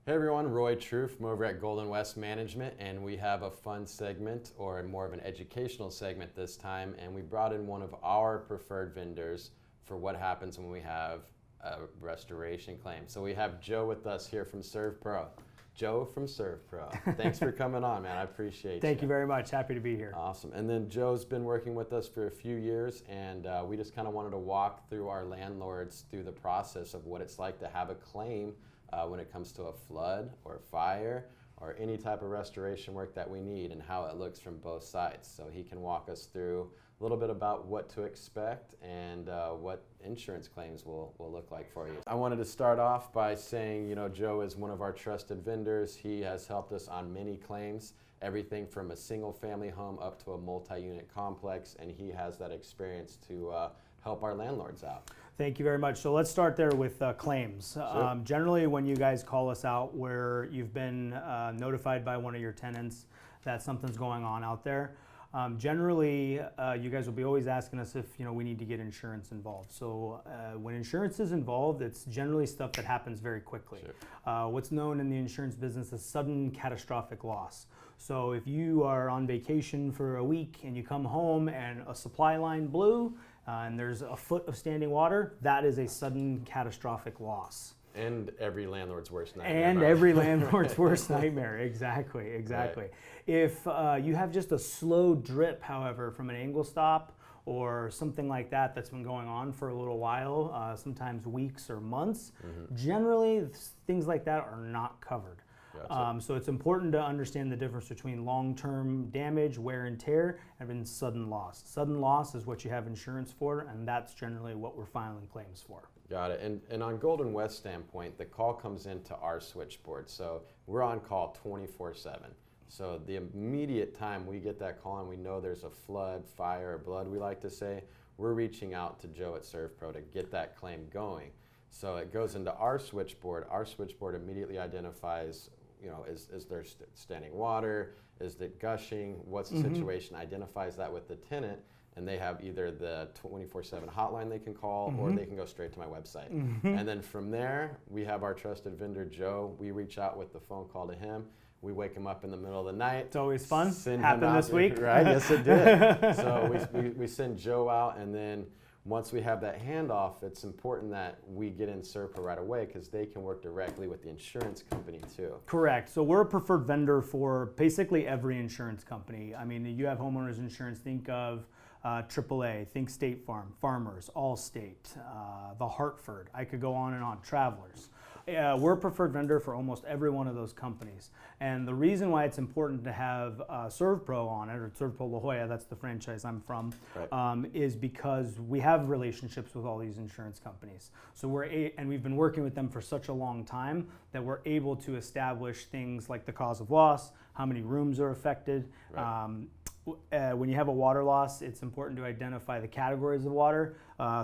Hey everyone, Roy True from over at GoldenWest Management, and we have a fun segment, or more of an educational segment this time, and we brought in one of our preferred vendors for what happens when we have a restoration claim. So we have Joe with us here from SERVPRO. Joe from SERVPRO. Thanks for coming on, man. I appreciate it. Thank you very much. Happy to be here. Awesome. And then Joe's been working with us for a few years, and we just kind of wanted to walk through our landlords through the process of what it's like to have a claim when it comes to a flood or fire or any type of restoration work that we need, and how it looks from both sides. So he can walk us through a little bit about what to expect and what insurance claims will look like for you. I wanted to start off by saying, you know, Joe is one of our trusted vendors. He has helped us on many claims, everything from a single family home up to a multi-unit complex, and he has that experience to help our landlords out. Thank you very much. So let's start there with claims. Sure. Generally, when you guys call us out where you've been notified by one of your tenants that something's going on out there, generally you guys will be always asking us if we need to get insurance involved. So when insurance is involved, it's generally stuff that happens very quickly. Sure. What's known in the insurance business as sudden catastrophic loss. So if you are on vacation for a week and you come home and a supply line blew and there's a foot of standing water, that is a sudden catastrophic loss. And every landlord's worst nightmare. And every landlord's worst nightmare, exactly. Right. If you have just a slow drip, however, from an angle stop or something like that that's been going on for a little while, sometimes weeks or months, generally things like that are not covered. Gotcha. So it's important to understand the difference between long-term damage, wear and tear, and then sudden loss. Sudden loss is what you have insurance for, and that's generally what we're filing claims for. Got it. And on GoldenWest standpoint, the call comes into our switchboard. So we're on call 24/7. So the immediate time we get that call and we know there's a flood, fire, or blood, we like to say, we're reaching out to Joe at SERVPRO to get that claim going. So it goes into our switchboard. Our switchboard immediately identifies, is there standing water? Is it gushing? What's the situation? Identifies that with the tenant, and they have either the 24/7 hotline they can call, or they can go straight to my website. And then from there, we have our trusted vendor, Joe. We reach out with the phone call to him. We wake him up in the middle of the night. It's always fun. Send Happened him out, this week. Right, yes it did. So we send Joe out, and then once we have that handoff, it's important that we get in SERVPRO right away because they can work directly with the insurance company too. Correct. So we're a preferred vendor for basically every insurance company. I mean, you have homeowners insurance, think of AAA, think State Farm, Farmers, Allstate, the Hartford. I could go on and on, Travelers. We're a preferred vendor for almost every one of those companies. And the reason why it's important to have SERVPRO on it, or SERVPRO La Jolla, that's the franchise I'm from, Right. is because we have relationships with all these insurance companies. So and we've been working with them for such a long time that we're able to establish things like the cause of loss, how many rooms are affected. Right. When you have a water loss, it's important to identify the categories of water.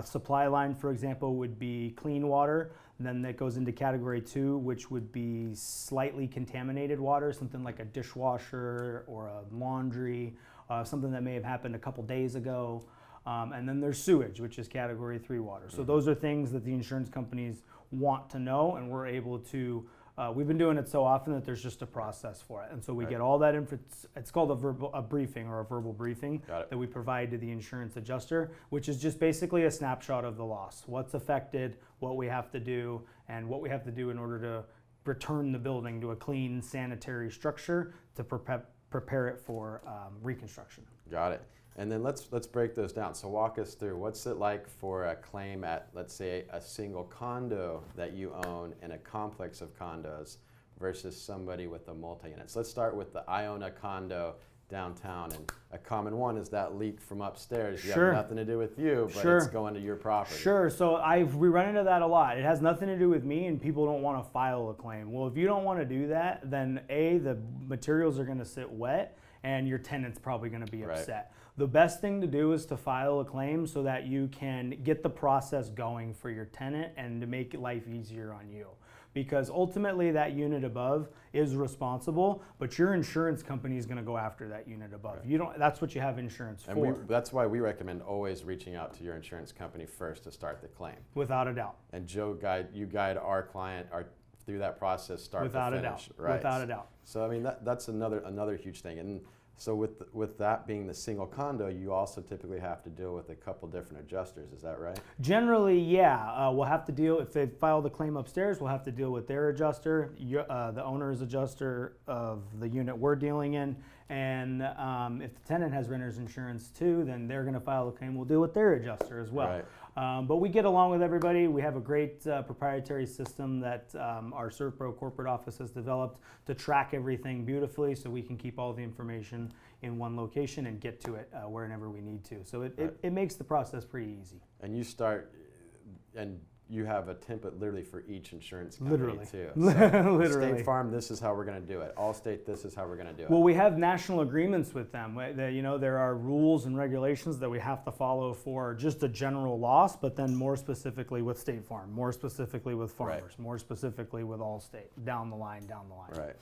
Supply line, for example, would be clean water. Then that goes into category 2, which would be slightly contaminated water, something like a dishwasher or a laundry, something that may have happened a couple days ago. And then there's sewage, which is category 3 water. So those are things that the insurance companies want to know, and we're able to we've been doing it so often that there's just a process for it. And so we get all that info. It's called a briefing or a verbal briefing that we provide to the insurance adjuster, which is just basically a snapshot of the loss, what's affected, what we have to do, and what we have to do in order to return the building to a clean sanitary structure to prepare it for reconstruction. Got it. And then let's break those down. So walk us through, what's it like for a claim at, let's say, a single condo that you own in a complex of condos versus somebody with a multi-unit. So let's start with I own a condo downtown, and a common one is that leak from upstairs. You have nothing to do with you, but it's going to your property. Sure. So we run into that a lot. It has nothing to do with me, and people don't want to file a claim. Well, if you don't want to do that, then the materials are going to sit wet, and your tenant's probably going to be upset. The best thing to do is to file a claim so that you can get the process going for your tenant and to make life easier on you. Because ultimately that unit above is responsible, but your insurance company is going to go after that unit above. You don't. That's what you have insurance for. And that's why we recommend always reaching out to your insurance company first to start the claim. Without a doubt. And Joe, you guide our client, our through that process, start Without to a finish. doubt. Right. Without a doubt. So I mean that's another huge thing. And so with that being the single condo, you also typically have to deal with a couple different adjusters. Is that right? Generally, yeah. We'll have to deal, if they file the claim upstairs, we'll have to deal with their adjuster, the owner's adjuster of the unit we're dealing in. And if the tenant has renter's insurance too, then they're going to file the claim. We'll deal with their adjuster as well. Right. But we get along with everybody. We have a great proprietary system that our SERVPRO corporate office has developed to track everything beautifully, so we can keep all the information in one location and get to it wherever we need to. So it makes the process pretty easy. And you start, and you have a template literally for each insurance company Literally. too. Literally. State Farm, this is how we're going to do it. Allstate, this is how we're going to do it. Well, we have national agreements with them. There are rules and regulations that we have to follow for just a general loss, but then more specifically with State Farm, more specifically with Farmers, more specifically with Allstate, down the line. Right.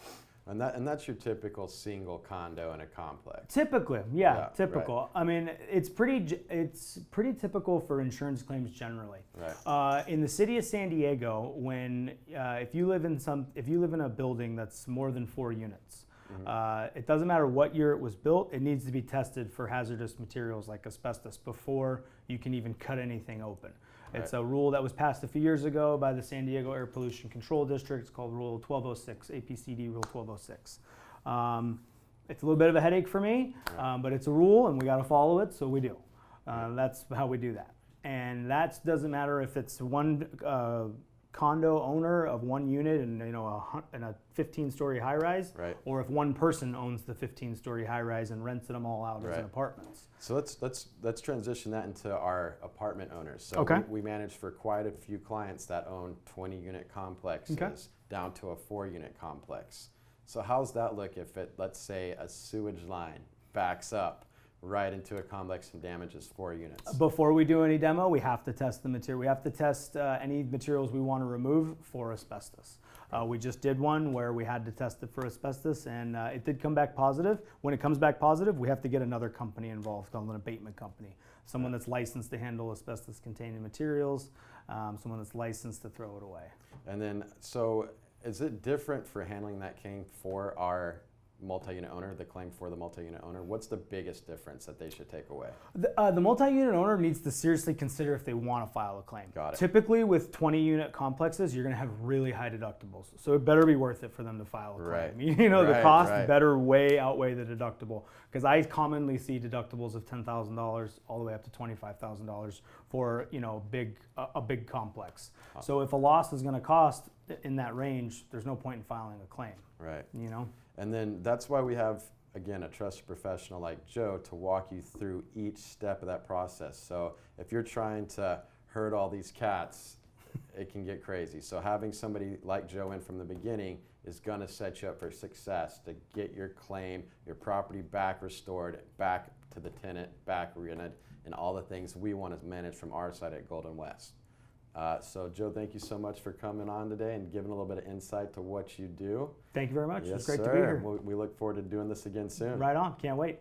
And that's your typical single condo in a complex. Typically, yeah, typical. Right. I mean, it's pretty typical for insurance claims generally. Right. In the city of San Diego, when if you live in a building that's more than 4 units, it doesn't matter what year it was built. It needs to be tested for hazardous materials like asbestos before you can even cut anything open. It's a rule that was passed a few years ago by the San Diego Air Pollution Control District. It's called Rule 1206, APCD Rule 1206. It's a little bit of a headache for me, but it's a rule and we got to follow it, so we do. That's how we do that. And that doesn't matter if it's one condo owner of one unit and in a 15-story high-rise, or if one person owns the 15-story high-rise and rents them all out as apartments. So let's transition that into our apartment owners. So we manage for quite a few clients that own 20-unit complexes down to a 4-unit complex. So how's that look if let's say a sewage line backs up right into a complex and damages 4 units? Before we do any demo, we have to test the material. We have to test any materials we want to remove for asbestos. We just did one where we had to test it for asbestos, and it did come back positive. When it comes back positive, we have to get another company involved, called an abatement company. Someone that's licensed to handle asbestos-containing materials, someone that's licensed to throw it away. And then, so is it different for handling that claim for our multi-unit owner, the claim for the multi-unit owner? What's the biggest difference that they should take away? The multi-unit owner needs to seriously consider if they want to file a claim. Got it. Typically with 20-unit complexes, you're going to have really high deductibles. So it better be worth it for them to file a claim. The cost better way outweigh the deductible. Because I commonly see deductibles of $10,000 all the way up to $25,000 for a big complex. So if a loss is going to cost in that range, there's no point in filing a claim. Right. And then that's why we have, again, a trusted professional like Joe to walk you through each step of that process. So if you're trying to herd all these cats, it can get crazy. So having somebody like Joe in from the beginning is going to set you up for success to get your claim, your property back restored, back to the tenant, back rented, and all the things we want to manage from our side at GoldenWest. So Joe, thank you so much for coming on today and giving a little bit of insight to what you do. thank you very much. Yes, It's great sir. to be here. We look forward to doing this again soon. Right on. Can't wait.